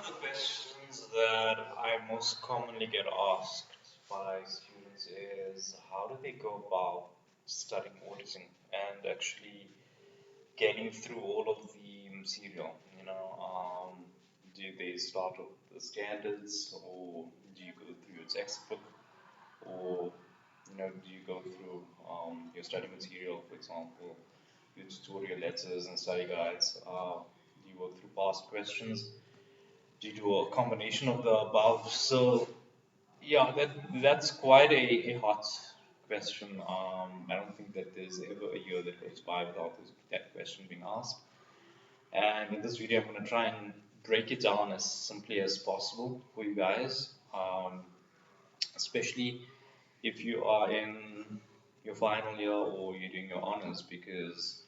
the questions that I most commonly get asked by students is how do they go about studying auditing and actually getting through all of the material? Do they start with the standards, or do you go through your textbook, or do you go through your study material, for example, your tutorial letters and study guides? Do you work through past questions? Do you do a combination of the above? So yeah, that's quite a hot question. I don't think that there's ever a year that goes by without that question being asked. And in this video, I'm going to try and break it down as simply as possible for you guys, especially if you are in your final year or you're doing your honors, because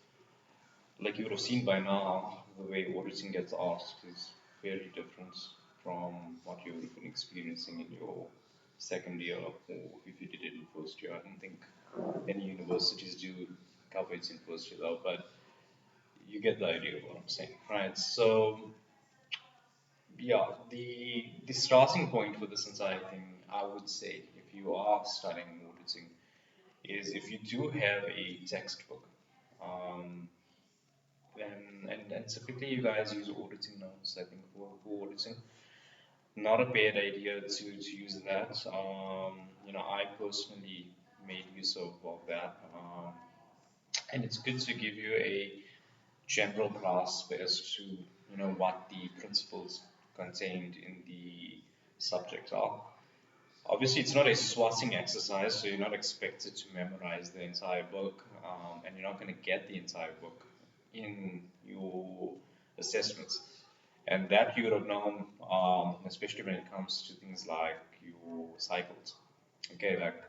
like you would have seen by now, the way auditing gets asked is very different from what you would have been experiencing in your second year, or if you did it in first year. I don't think any universities do cover it in first year though, but you get the idea of what I'm saying, right? So yeah, the starting point for this entire thing, I would say, if you are studying auditing, is if you do have a textbook. Um, and typically you guys use auditing notes, I think, for auditing. Not a bad idea to use that. I personally made use of that. And it's good to give you a general grasp as to, what the principles contained in the subject are. Obviously, it's not a swatting exercise, so you're not expected to memorize the entire book, and you're not going to get the entire book in your assessments. And that you would have known, especially when it comes to things like your cycles. Okay, like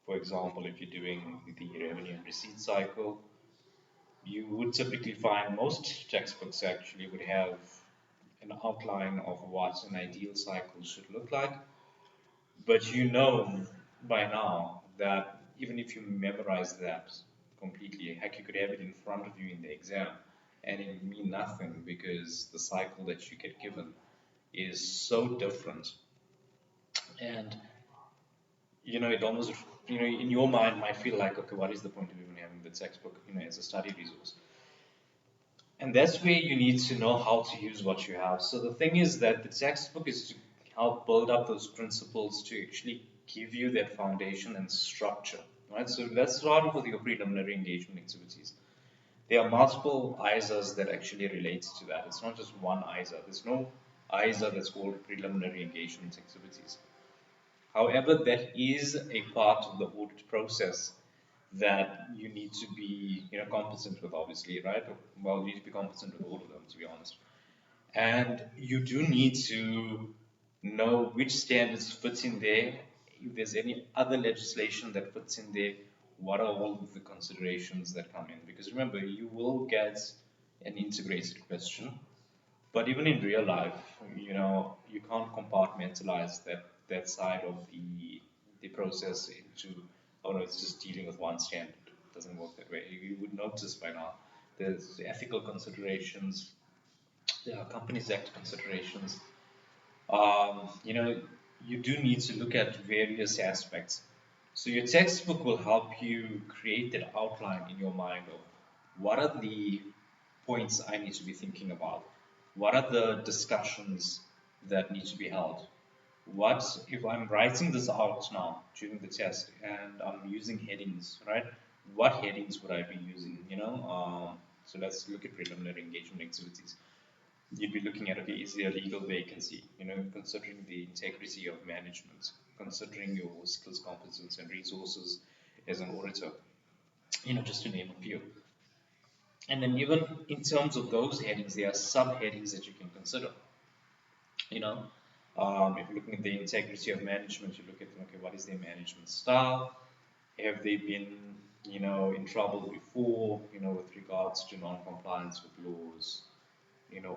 for example, if you're doing the revenue and receipt cycle, you would typically find most textbooks actually would have an outline of what an ideal cycle should look like. But you know by now that even if you memorize that completely, heck, you could have it in front of you in the exam and it mean nothing because the cycle that you get given is so different. And it almost, in your mind might feel like, okay, what is the point of even having the textbook, as a study resource? And that's where you need to know how to use what you have. So the thing is that the textbook is to help build up those principles to actually give you that foundation and structure, right? So let's start with your preliminary engagement activities. There are multiple ISAs that actually relate to that. It's not just one ISA. There's no ISA that's called preliminary engagement activities. However, that is a part of the audit process that you need to be, competent with, obviously, right? Well, you need to be competent with all of them, to be honest. And you do need to know which standards fit in there. If there's any other legislation that fits in there, what are all of the considerations that come in? Because remember, you will get an integrated question, but even in real life, you can't compartmentalize that side of the process into, oh no, it's just dealing with one standard. It doesn't work that way. You would notice by now there's ethical considerations, there are Companies Act considerations. You do need to look at various aspects. So your textbook will help you create that outline in your mind of what are the points I need to be thinking about? What are the discussions that need to be held? What if I'm writing this out now during the test and I'm using headings, right? What headings would I be using? So let's look at preliminary engagement activities. You'd be looking at, okay, is there a legal vacancy? Considering the integrity of management, considering your skills, competence, and resources as an auditor, just to name a few. And then even in terms of those headings, there are subheadings that you can consider. You know, if you're looking at the integrity of management, you look at, okay, what is their management style? Have they been, in trouble before, with regards to non-compliance with laws,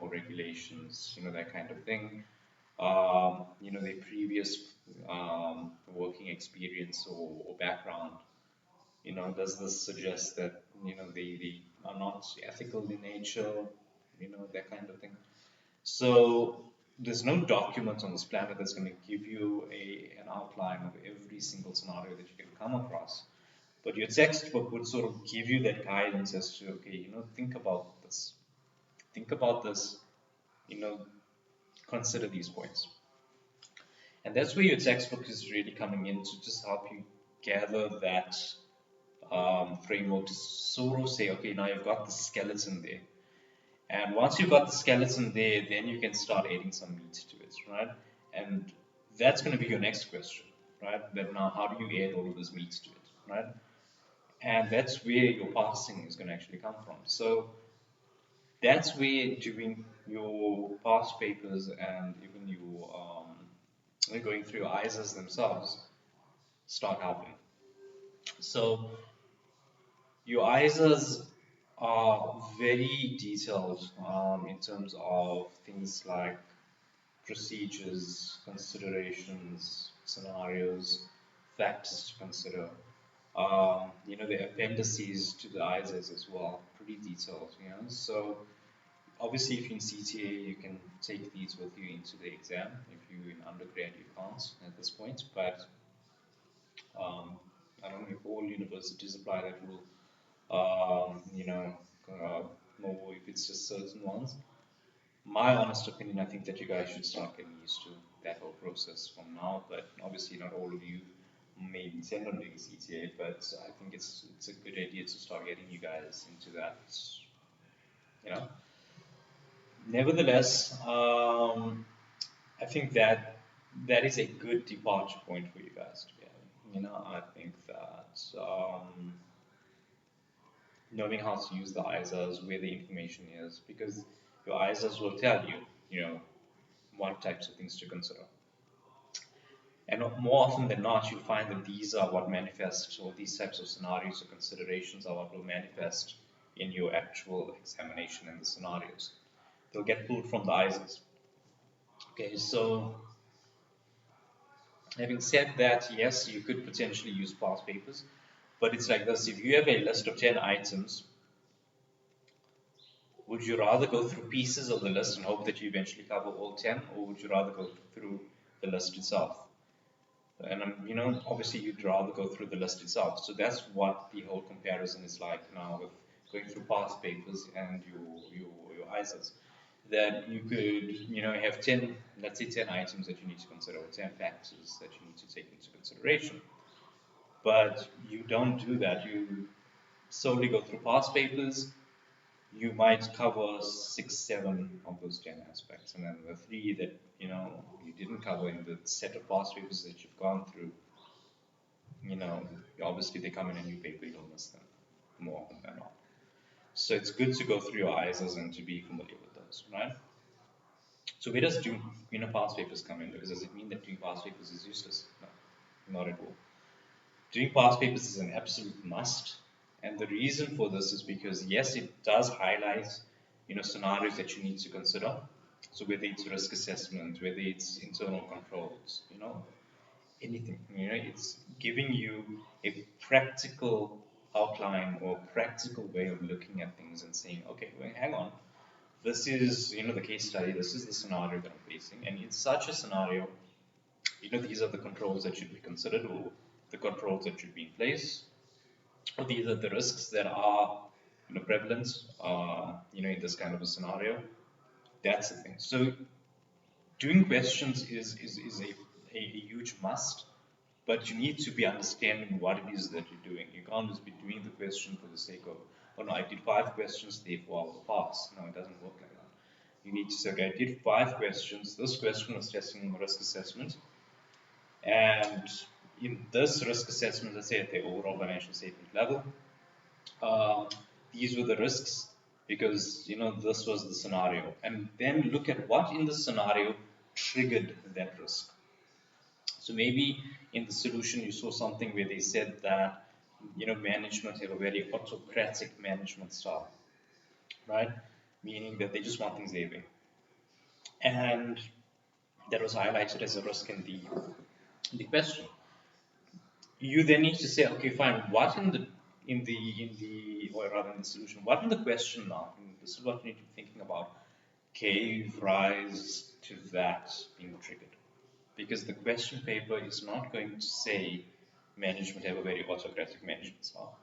or regulations, that kind of thing. Their previous working experience or background. Does this suggest that, they are not ethical in nature, that kind of thing. So there's no document on this planet that's going to give you an outline of every single scenario that you can come across. But your textbook would sort of give you that guidance as to, okay, think about this. Think about this, you know, consider these points. And that's where your textbook is really coming in to just help you gather that framework to sort of say, okay, now you've got the skeleton there. And once you've got the skeleton there, then you can start adding some meat to it, right? And that's going to be your next question, right? But now, how do you add all of this meat to it, right? And that's where your passing is going to actually come from. So that's where doing your past papers and even your going through your ISAs themselves start helping. So your ISAs are very detailed in terms of things like procedures, considerations, scenarios, factors to consider. The appendices to the ISAs as well, pretty detailed, So obviously, if you're in CTA, you can take these with you into the exam. If you're in undergrad, you can't at this point, but I don't know if all universities apply that rule, or if it's just certain ones. My honest opinion, I think that you guys should start getting used to that whole process from now, but obviously not all of you may intend on doing CTA, but I think it's a good idea to start getting you guys into that, you know. Nevertheless, I think that is a good departure point for you guys to be having. I think that knowing how to use the ISAs, where the information is, because your ISAs will tell you, what types of things to consider. And more often than not, you'll find that these are what manifest, or these types of scenarios or considerations are what will manifest in your actual examination and the scenarios. They'll get pulled from the ISAs. Okay, so having said that, yes, you could potentially use past papers, but it's like this. If you have a list of 10 items, would you rather go through pieces of the list and hope that you eventually cover all 10, or would you rather go through the list itself? And obviously you'd rather go through the list itself. So that's what the whole comparison is like now with going through past papers and your ISAs. That you could, have 10, let's say 10 items that you need to consider, or 10 factors that you need to take into consideration. But you don't do that. You solely go through past papers. You might cover 6, 7 of those 10 aspects, and then the 3 that you didn't cover in the set of past papers that you've gone through, obviously they come in a new paper, you'll miss them more often than not. So it's good to go through your ISAs and to be familiar with those, right? So where does doing past papers come in? Because does it mean that doing past papers is useless? No, not at all. Doing past papers is an absolute must, and the reason for this is because yes, it does highlight scenarios that you need to consider. So whether it's risk assessment, whether it's internal controls, anything, it's giving you a practical outline or practical way of looking at things and saying, okay, well, hang on, this is the case study, this is the scenario that I'm facing, and in such a scenario, these are the controls that should be considered, or the controls that should be in place, or these are the risks that are prevalent, in this kind of a scenario. That's the thing. So doing questions is a huge must, but you need to be understanding what it is that you're doing. You can't just be doing the question for the sake of, oh no, I did 5 questions, therefore I will pass. No, it doesn't work like that. You need to say, okay, I did 5 questions. This question was testing risk assessment. And in this risk assessment, let's say at the overall financial statement level, these were the risks because this was the scenario, and then look at what in the scenario triggered that risk. So maybe in the solution you saw something where they said that management have a very autocratic management style, right? Meaning that they just want things their way, and that was highlighted as a risk in the question. You then need to say, okay, fine, what or rather in the solution, what in the question now? And this is what you need to be thinking about. Gave rise to that being triggered. Because the question paper is not going to say management have a very autocratic management style.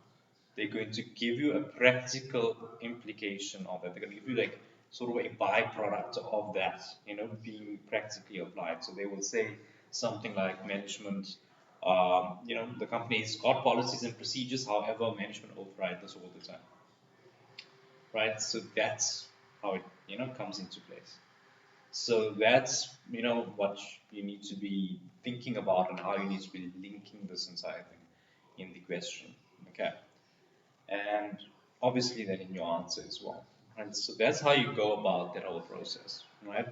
They're going to give you a practical implication of that. They're going to give you like sort of a byproduct of that, being practically applied. So they will say something like management, the company's got policies and procedures, however, management override this all the time, right? So that's how it, comes into place. So that's, what you need to be thinking about and how you need to be linking this entire thing in the question, okay? And obviously then in your answer as well. And so that's how you go about that whole process, right?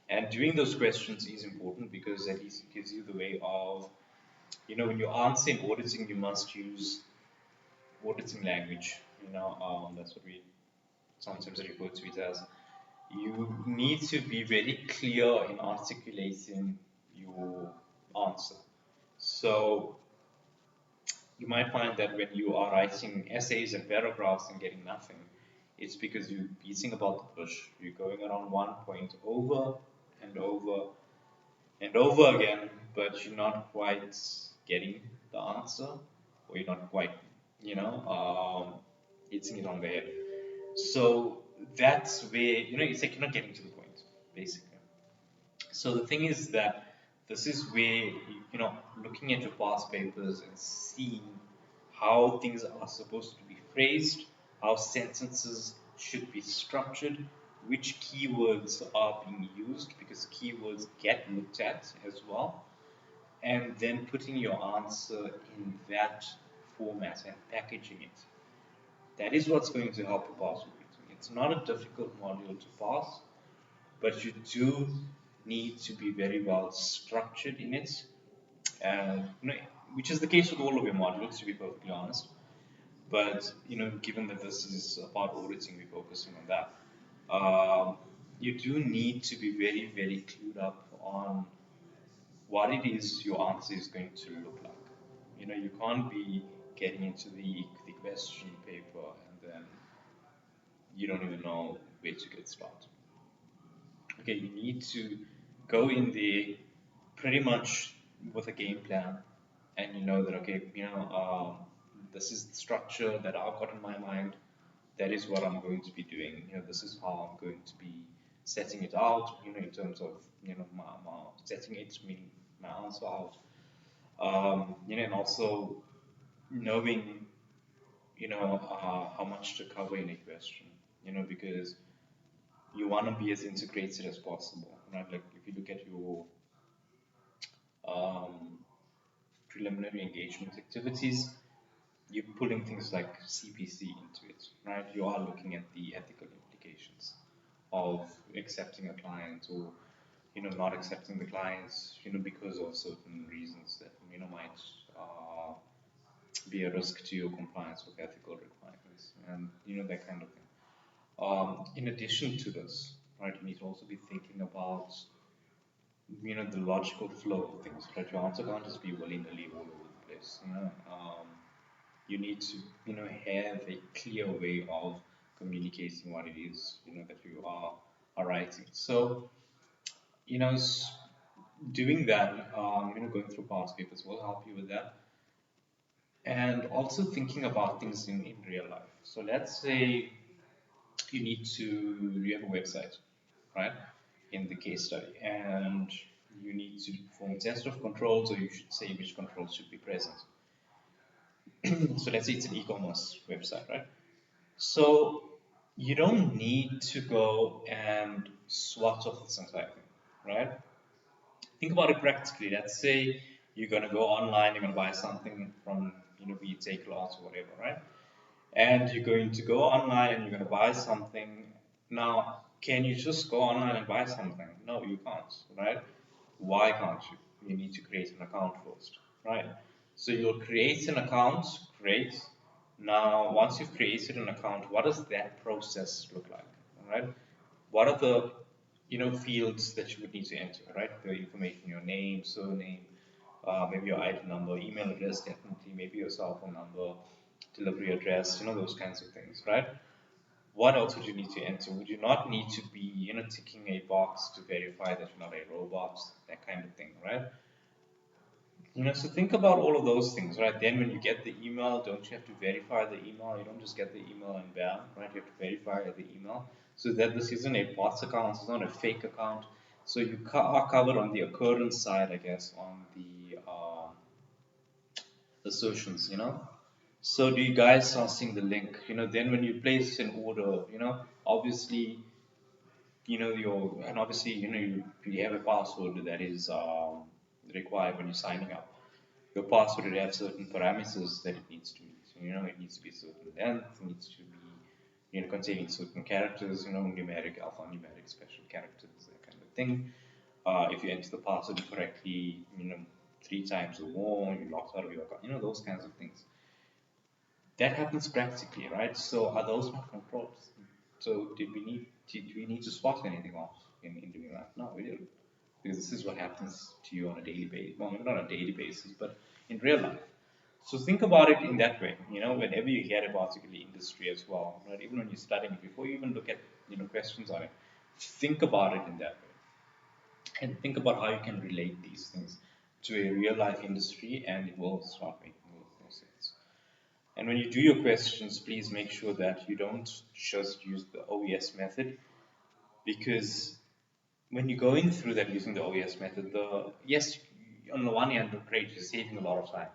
And doing those questions is important because at least it gives you the way of, when you answer in auditing, you must use auditing language. That's what we sometimes refer to it as. You need to be very clear in articulating your answer. So you might find that when you are writing essays and paragraphs and getting nothing, it's because you're beating about the bush. You're going around one point over and over and over again, but you're not quite getting the answer, or you're not quite, hitting it on the head. So that's where, it's like you're not getting to the point, basically. So the thing is that this is where, looking at your past papers and seeing how things are supposed to be phrased, how sentences should be structured, which keywords are being used, because keywords get looked at as well, and then putting your answer in that format and packaging it. That is what's going to help you pass everything. It's not a difficult module to pass, but you do need to be very well structured in it, and which is the case with all of your modules, to be perfectly honest. But given that this is about auditing, we're focusing on that. You do need to be very, very clued up on what it is your answer is going to look like. You can't be getting into the question paper and then you don't even know where to get started. Okay, you need to go in there pretty much with a game plan, and you know that okay, this is the structure that I've got in my mind. That is what I'm going to be doing. This is how I'm going to be setting it out. In terms of my setting it, meaning my answer out. And also knowing how much to cover in a question. Because you want to be as integrated as possible, right? Like if you look at your um, preliminary engagement activities, you're pulling things like CPC into it, right? You are looking at the ethical implications of accepting a client or not accepting the clients because of certain reasons that might be a risk to your compliance with ethical requirements and that kind of thing. In addition to this, right, you need to also be thinking about the logical flow of things, right? Your answer can't just be willy-nilly all over the place. You need to have a clear way of communicating what it is that you are writing. So you know doing that, going through past papers will help you with that, and also thinking about things in real life. So let's say you have a website, right, in the case study, and you need to perform a test of controls, or you should say which controls should be present. So let's say it's an e-commerce website, right? So you don't need to go and swat off this entire thing, right? Think about it practically. Let's say you're gonna go online, you're gonna buy something from, be it take class or whatever, right? And you're going to go online and you're going to buy something. Now, can you just go online and buy something? No, you can't, right? Why can't you? You need to create an account first, right? So you'll create an account, great. Now, once you've created an account, what does that process look like, right? What are the fields that you would need to enter, right? The information, your name, surname, maybe your ID number, email address, definitely, maybe your cell phone number, delivery address, those kinds of things, right? what else would you need to enter? Would you not need to be, ticking a box to verify that you're not a robot, that kind of thing, right? So think about all of those things, right? Then when you get the email, don't you have to verify the email? You don't just get the email and bam, right? You have to verify the email so that this isn't a bot account, it's not a fake account. So you are covered on the occurrence side, I guess, on the assertions, So do you guys are seeing the link? Then when you place an order, obviously, and obviously, you have a password that is required when you're signing up. Your password will have certain parameters that it needs to meet. It needs to be a certain length, it needs to be, containing certain characters, numeric, alphanumeric, special characters, that kind of thing. If you enter the password correctly, 3 times or more, you locked out of your account, those kinds of things. That happens practically, right? So are those not controls? So did we need to spot anything off in doing that? No, we didn't. Because this is what happens to you on a daily basis. Well, maybe not on a daily basis, but in real life. So think about it in that way. Whenever you hear about particular industry as well, right? Even when you're studying, before you even look at questions on it, think about it in that way, and think about how you can relate these things to a real life industry, and it will start making a lot more sense. And when you do your questions, please make sure that you don't just use the OES method, because when you're going through that using the OES method, yes, on the one hand, great, you're saving a lot of time,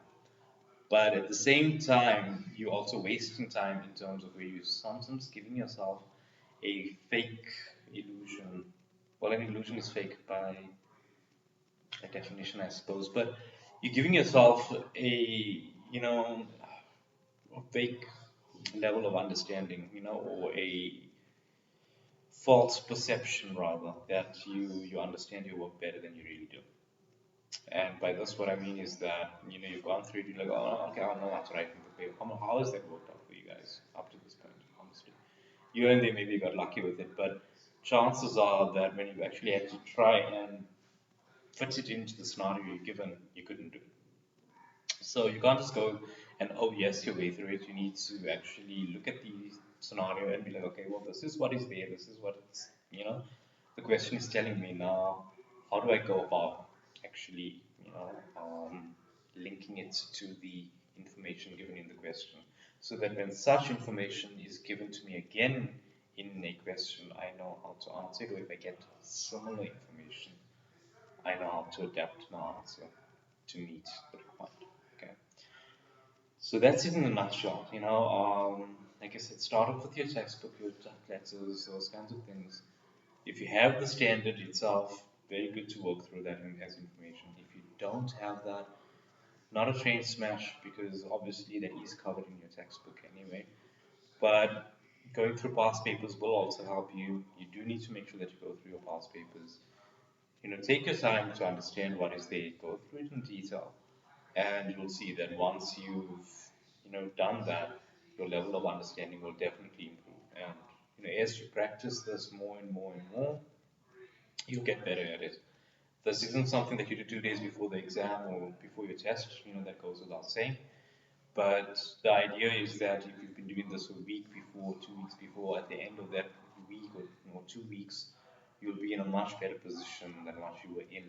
but at the same time, you're also wasting time in terms of where you're sometimes giving yourself a fake illusion. Well, an illusion is fake by definition, I suppose, but you're giving yourself a fake level of understanding, or a false perception rather that you understand your work better than you really do. And by this, what I mean is that you've gone through it, you're like, oh, okay, I know what's right in the paper. How has that worked out for you guys up to this point? Honestly, you and they maybe got lucky with it, but chances are that when you actually had to try and fit it into the scenario you're given, you couldn't do it. So you can't just go and oh yes your way through it. You need to actually look at the scenario and be like, okay, well this is what is there. This is what it's the question is telling me now. How do I go about actually linking it to the information given in the question, so that when such information is given to me again in a question, I know how to answer it, or if I get similar information, I know how to adapt my answer to meet the requirement. Okay. So that's it in a nutshell. Like I said, start off with your textbook, your letters, those kinds of things. If you have the standard itself, very good to work through that as information. If you don't have that, not a train smash, because obviously that is covered in your textbook anyway. But going through past papers will also help you. You do need to make sure that you go through your past papers. Take your time to understand what is there, go through it in detail, and you'll see that once you've done that, your level of understanding will definitely improve. And as you practice this more and more and more, you'll get better at it. This isn't something that you do 2 days before the exam or before your test. That goes without saying. But the idea is that if you've been doing this a week before, 2 weeks before, at the end of that week or 2 weeks, you'll be in a much better position than what you were in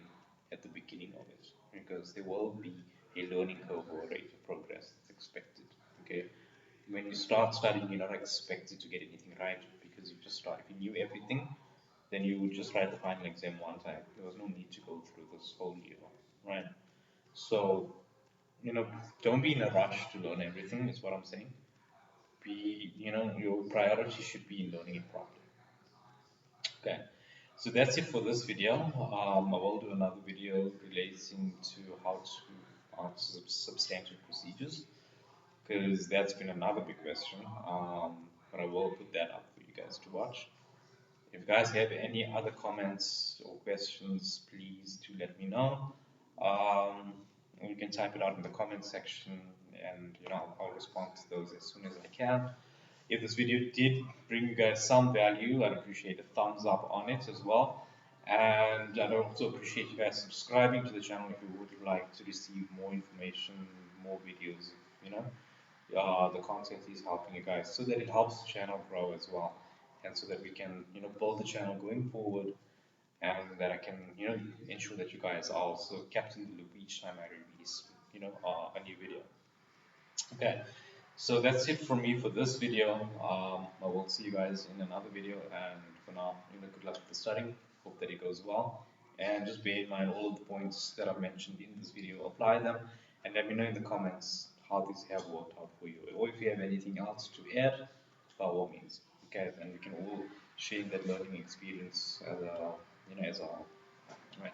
at the beginning of it, because there will be a learning curve or a rate of progress that's expected. Okay, when you start studying, you're not expected to get anything right, because you just start. If you knew everything, then you would just write the final exam one time. There was no need to go through this whole year, right? So don't be in a rush to learn everything, is what I'm saying. Your priority should be in learning it properly. Okay, so that's it for this video. I will do another video relating to how to answer substantive procedures, because that's been another big question. But I will put that up for you guys to watch. If you guys have any other comments or questions, please do let me know. You can type it out in the comment section, and I'll respond to those as soon as I can. If this video did bring you guys some value, I'd appreciate a thumbs up on it as well. And I'd also appreciate you guys subscribing to the channel if you would like to receive more information, more videos, you know. the content is helping you guys, so that it helps the channel grow as well, and so that we can build the channel going forward, and that I can ensure that you guys are also kept in the loop each time I release a new video. Okay, so that's it for me for this video. I will see you guys in another video, and for now, good luck with the studying. Hope that it goes well, and just bear in mind all of the points that I've mentioned in this video. Apply them, and let me know in the comments how these have worked out for you, or if you have anything else to add, by all means. Okay, and we can all share that learning experience as a as a whole. Right.